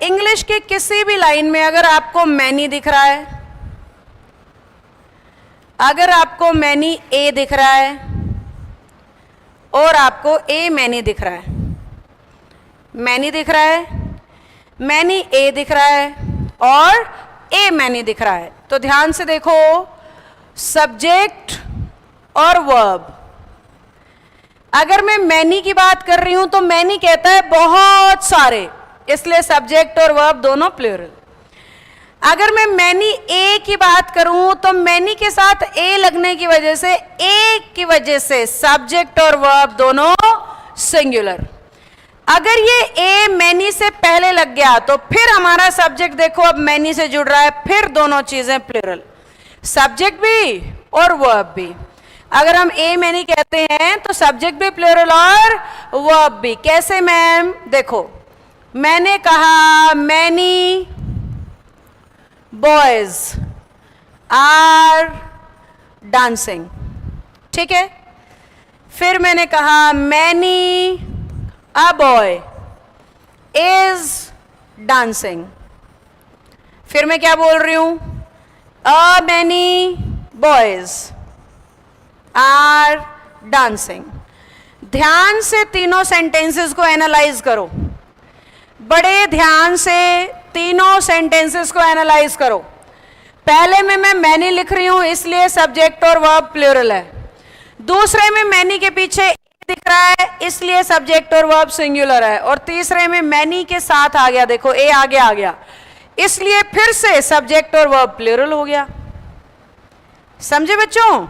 English के किसी भी लाइन में अगर आपको मैनी दिख रहा है, अगर आपको मैनी ए दिख रहा है और आपको ए मैनी दिख रहा है, मैनी दिख रहा है, मैनी ए दिख रहा है और ए मैनी दिख रहा है, तो ध्यान से देखो, सब्जेक्ट और वर्ब। अगर मैं मैनी की बात कर रही हूं तो मैनी कहता है बहुत सारे, इसलिए सब्जेक्ट और वर्ब दोनों प्लूरल। अगर मैं मैनी ए की बात करूं तो मैनी के साथ ए लगने की वजह से, ए की वजह से सब्जेक्ट और वर्ब दोनों सिंगुलर। अगर ये ए मैनी से पहले लग गया तो फिर हमारा सब्जेक्ट देखो अब मैनी से जुड़ रहा है, फिर दोनों चीजें प्लूरल, सब्जेक्ट भी और वर्ब भी। अगर हम ए मैनी कहते हैं तो सब्जेक्ट भी प्लूरल और वर्ब भी। कैसे मैम? देखो, मैंने कहा मैनी बॉयज आर डांसिंग, ठीक है। फिर मैंने कहा many a boy is dancing. फिर मैं क्या बोल रही हूं? A many boys are dancing. ध्यान से तीनों सेंटेंसेस को एनालाइज करो, बड़े ध्यान से तीनों सेंटेंसेस को एनालाइज करो। पहले में मैं मैनी लिख रही हूं इसलिए सब्जेक्ट और वर्ब प्लूरल है, दूसरे में मैनी के पीछे दिख रहा है इसलिए सब्जेक्ट और वर्ब सिंगुलर है, और तीसरे में मैनी के साथ आ गया, देखो ए आगे आ गया, इसलिए फिर से सब्जेक्ट और वर्ब प्लूरल हो गया। समझे बच्चों?